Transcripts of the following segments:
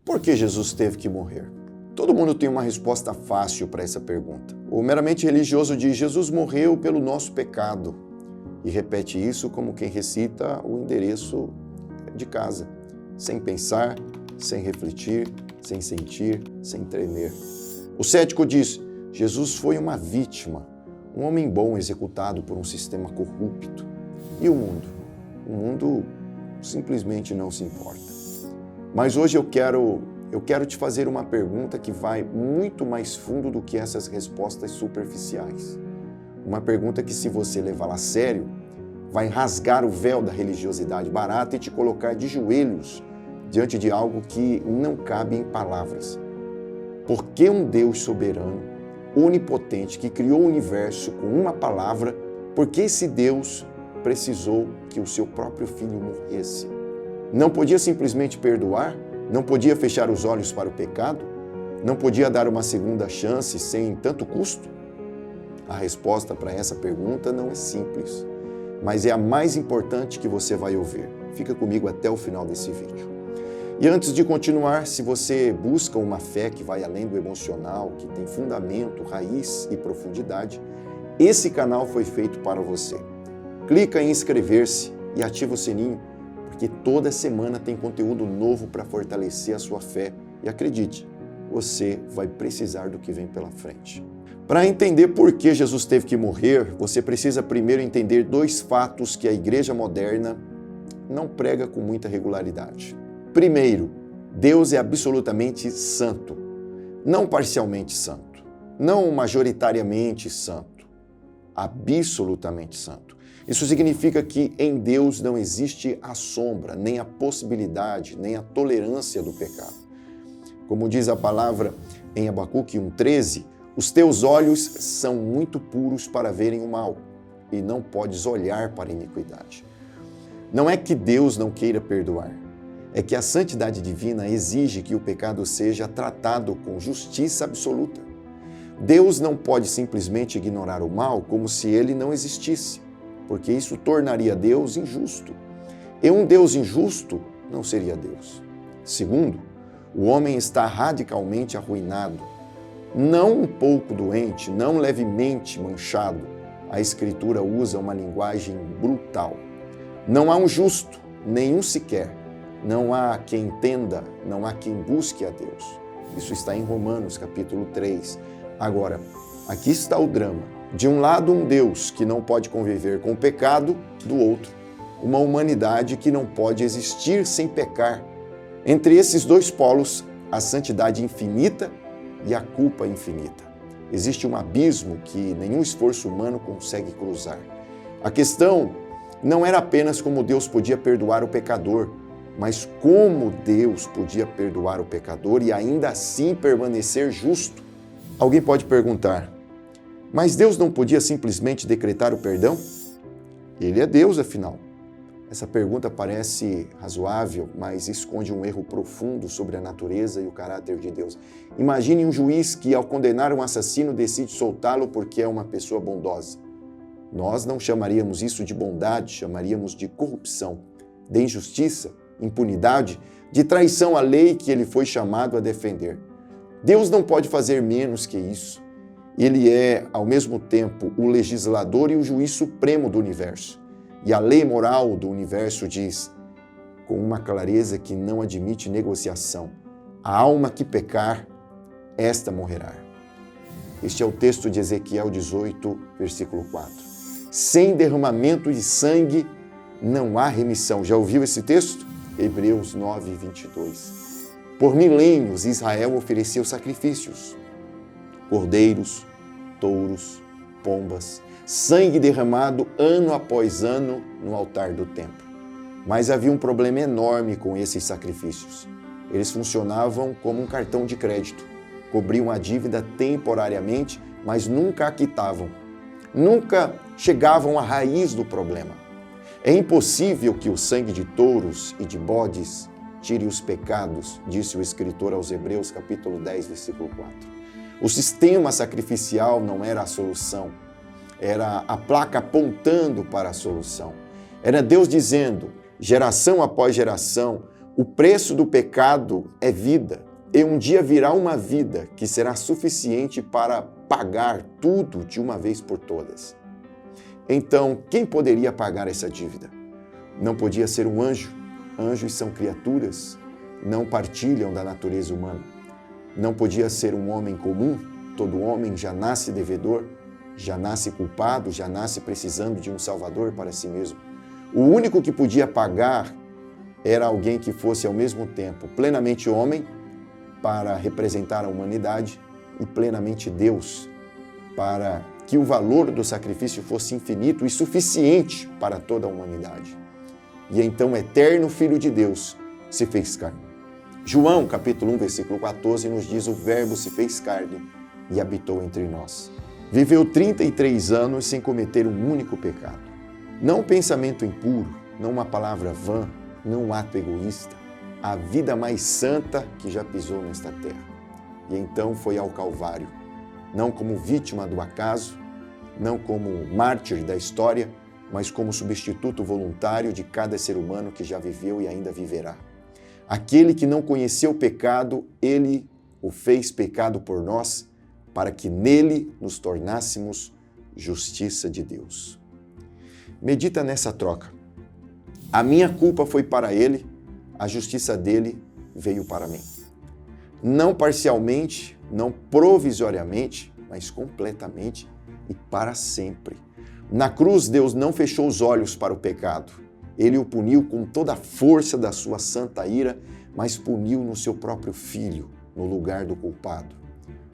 Por que Jesus teve que morrer? Todo mundo tem uma resposta fácil para essa pergunta. O meramente religioso diz: Jesus morreu pelo nosso pecado. E repete isso como quem recita o endereço de casa, sem pensar, sem refletir, sem sentir, sem tremer. O cético diz: Jesus foi uma vítima, um homem bom executado por um sistema corrupto. E o mundo? O mundo simplesmente não se importa. Mas hoje eu quero te fazer uma pergunta que vai muito mais fundo do que essas respostas superficiais. Uma pergunta que, se você levá-la a sério, vai rasgar o véu da religiosidade barata e te colocar de joelhos diante de algo que não cabe em palavras. Por que um Deus soberano, onipotente, que criou o universo com uma palavra, por que esse Deus precisou que o seu próprio filho morresse? Não podia simplesmente perdoar? Não podia fechar os olhos para o pecado? Não podia dar uma segunda chance sem tanto custo? A resposta para essa pergunta não é simples, mas é a mais importante que você vai ouvir. Fica comigo até o final desse vídeo. E antes de continuar, se você busca uma fé que vai além do emocional, que tem fundamento, raiz e profundidade, esse canal foi feito para você. Clica em inscrever-se e ativa o sininho, porque toda semana tem conteúdo novo para fortalecer a sua fé. E acredite, você vai precisar do que vem pela frente. Para entender por que Jesus teve que morrer, você precisa primeiro entender dois fatos que a igreja moderna não prega com muita regularidade. Primeiro, Deus é absolutamente santo, não parcialmente santo, não majoritariamente santo, absolutamente santo. Isso significa que em Deus não existe a sombra, nem a possibilidade, nem a tolerância do pecado. Como diz a palavra em Abacuque 1,13, os teus olhos são muito puros para verem o mal, e não podes olhar para a iniquidade. Não é que Deus não queira perdoar, é que a santidade divina exige que o pecado seja tratado com justiça absoluta. Deus não pode simplesmente ignorar o mal como se ele não existisse, porque isso tornaria Deus injusto. E um Deus injusto não seria Deus. Segundo, o homem está radicalmente arruinado, não um pouco doente, não levemente manchado. A Escritura usa uma linguagem brutal. Não há um justo, nenhum sequer. Não há quem entenda, não há quem busque a Deus. Isso está em Romanos, capítulo 3. Agora, aqui está o drama. De um lado, um Deus que não pode conviver com o pecado, do outro, uma humanidade que não pode existir sem pecar. Entre esses dois polos, a santidade infinita e a culpa infinita. Existe um abismo que nenhum esforço humano consegue cruzar. A questão não era apenas como Deus podia perdoar o pecador, mas como Deus podia perdoar o pecador e ainda assim permanecer justo. Alguém pode perguntar: mas Deus não podia simplesmente decretar o perdão? Ele é Deus, afinal. Essa pergunta parece razoável, mas esconde um erro profundo sobre a natureza e o caráter de Deus. Imagine um juiz que, ao condenar um assassino, decide soltá-lo porque é uma pessoa bondosa. Nós não chamaríamos isso de bondade, chamaríamos de corrupção, de injustiça, impunidade, de traição à lei que ele foi chamado a defender. Deus não pode fazer menos que isso. Ele é, ao mesmo tempo, o legislador e o juiz supremo do universo. E a lei moral do universo diz, com uma clareza que não admite negociação: a alma que pecar, esta morrerá. Este é o texto de Ezequiel 18, versículo 4. Sem derramamento de sangue não há remissão. Já ouviu esse texto? Hebreus 9, 22. Por milênios, Israel ofereceu sacrifícios: cordeiros, touros, pombas, sangue derramado ano após ano no altar do templo. Mas havia um problema enorme com esses sacrifícios. Eles funcionavam como um cartão de crédito. Cobriam a dívida temporariamente, mas nunca a quitavam. Nunca chegavam à raiz do problema. É impossível que o sangue de touros e de bodes tire os pecados, disse o escritor aos Hebreus, capítulo 10, versículo 4. O sistema sacrificial não era a solução. Era a placa apontando para a solução. Era Deus dizendo, geração após geração, O preço do pecado é vida, e um dia virá uma vida que será suficiente para pagar tudo de uma vez por todas. Então, quem poderia pagar essa dívida? Não podia ser um anjo. Anjos são criaturas, não partilham da natureza humana. Não podia ser um homem comum. Todo homem já nasce devedor, já nasce culpado, já nasce precisando de um salvador para si mesmo. O único que podia pagar era alguém que fosse ao mesmo tempo plenamente homem, para representar a humanidade, e plenamente Deus, para que o valor do sacrifício fosse infinito e suficiente para toda a humanidade. E então o eterno Filho de Deus se fez carne. João, capítulo 1, versículo 14, nos diz: o Verbo se fez carne e habitou entre nós. Viveu 33 anos sem cometer um único pecado. Não um pensamento impuro, não uma palavra vã, não um ato egoísta. A vida mais santa que já pisou nesta terra. E então foi ao Calvário, não como vítima do acaso, não como mártir da história, mas como substituto voluntário de cada ser humano que já viveu e ainda viverá. Aquele que não conheceu o pecado, ele o fez pecado por nós, para que nele nos tornássemos justiça de Deus. Medita nessa troca. A minha culpa foi para ele, a justiça dele veio para mim. Não parcialmente, não provisoriamente, mas completamente e para sempre. Na cruz, Deus não fechou os olhos para o pecado. Ele o puniu com toda a força da sua santa ira, mas puniu no seu próprio Filho, no lugar do culpado.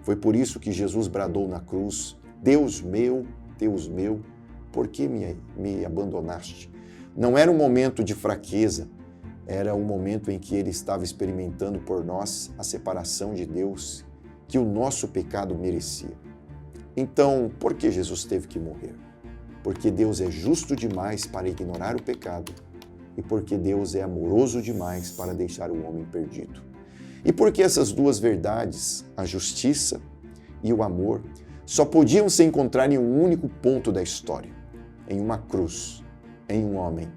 Foi por isso que Jesus bradou na cruz: Deus meu, por que me abandonaste? Não era um momento de fraqueza, era um momento em que ele estava experimentando por nós a separação de Deus que o nosso pecado merecia. Então, por que Jesus teve que morrer? Porque Deus é justo demais para ignorar o pecado e porque Deus é amoroso demais para deixar o homem perdido. E porque essas duas verdades, a justiça e o amor, só podiam se encontrar em um único ponto da história, em uma cruz, em um homem,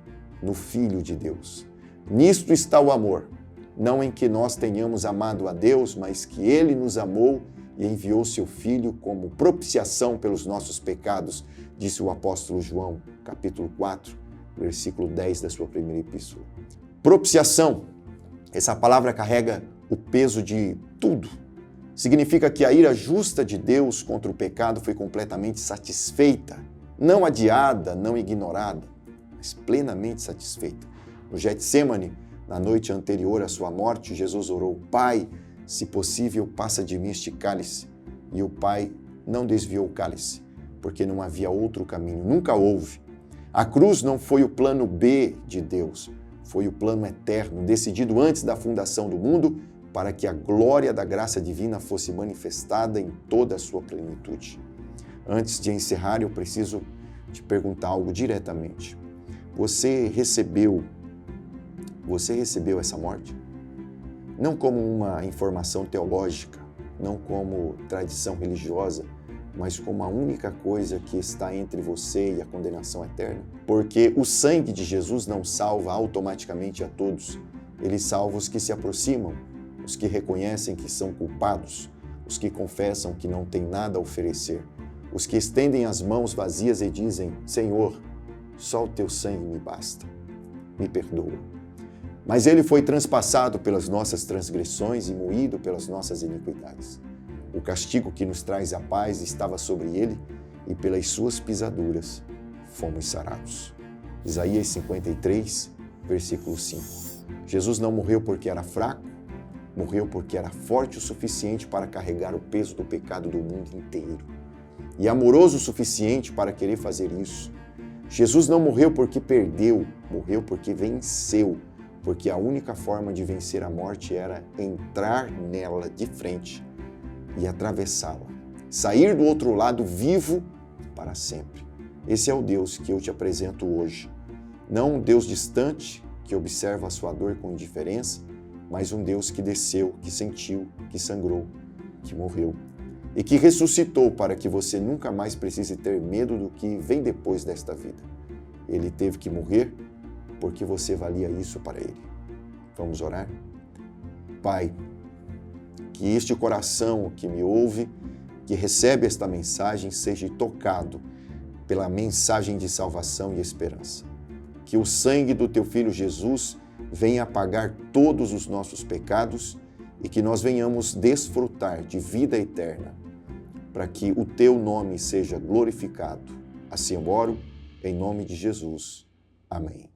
no Filho de Deus. Nisto está o amor, não em que nós tenhamos amado a Deus, mas que Ele nos amou e enviou seu Filho como propiciação pelos nossos pecados, disse o apóstolo João, capítulo 4, versículo 10 da sua primeira epístola. Propiciação, essa palavra carrega o peso de tudo. Significa que a ira justa de Deus contra o pecado foi completamente satisfeita, não adiada, não ignorada, mas plenamente satisfeita. No Getsêmani, na noite anterior à sua morte, Jesus orou: Pai, se possível, passa de mim este cálice. E o Pai não desviou o cálice, porque não havia outro caminho, nunca houve. A cruz não foi o plano B de Deus, foi o plano eterno, decidido antes da fundação do mundo, para que a glória da graça divina fosse manifestada em toda a sua plenitude. Antes de encerrar, eu preciso te perguntar algo diretamente. Você recebeu essa morte? Não como uma informação teológica, não como tradição religiosa, mas como a única coisa que está entre você e a condenação eterna. Porque o sangue de Jesus não salva automaticamente a todos. Ele salva os que se aproximam, os que reconhecem que são culpados, os que confessam que não têm nada a oferecer, os que estendem as mãos vazias e dizem: Senhor, só o teu sangue me basta, me perdoa. Mas ele foi transpassado pelas nossas transgressões e moído pelas nossas iniquidades. O castigo que nos traz a paz estava sobre ele, e pelas suas pisaduras fomos sarados. Isaías 53, versículo 5. Jesus não morreu porque era fraco, morreu porque era forte o suficiente para carregar o peso do pecado do mundo inteiro. E amoroso o suficiente para querer fazer isso. Jesus não morreu porque perdeu, morreu porque venceu. Porque a única forma de vencer a morte era entrar nela de frente e atravessá-la. Sair do outro lado vivo para sempre. Esse é o Deus que eu te apresento hoje. Não um Deus distante que observa a sua dor com indiferença, mas um Deus que desceu, que sentiu, que sangrou, que morreu e que ressuscitou para que você nunca mais precise ter medo do que vem depois desta vida. Ele teve que morrer porque você valia isso para ele. Vamos orar? Pai, que este coração que me ouve, que recebe esta mensagem, seja tocado pela mensagem de salvação e esperança. Que o sangue do Teu Filho Jesus venha apagar todos os nossos pecados e que nós venhamos desfrutar de vida eterna, para que o Teu nome seja glorificado. Assim eu oro, em nome de Jesus. Amém.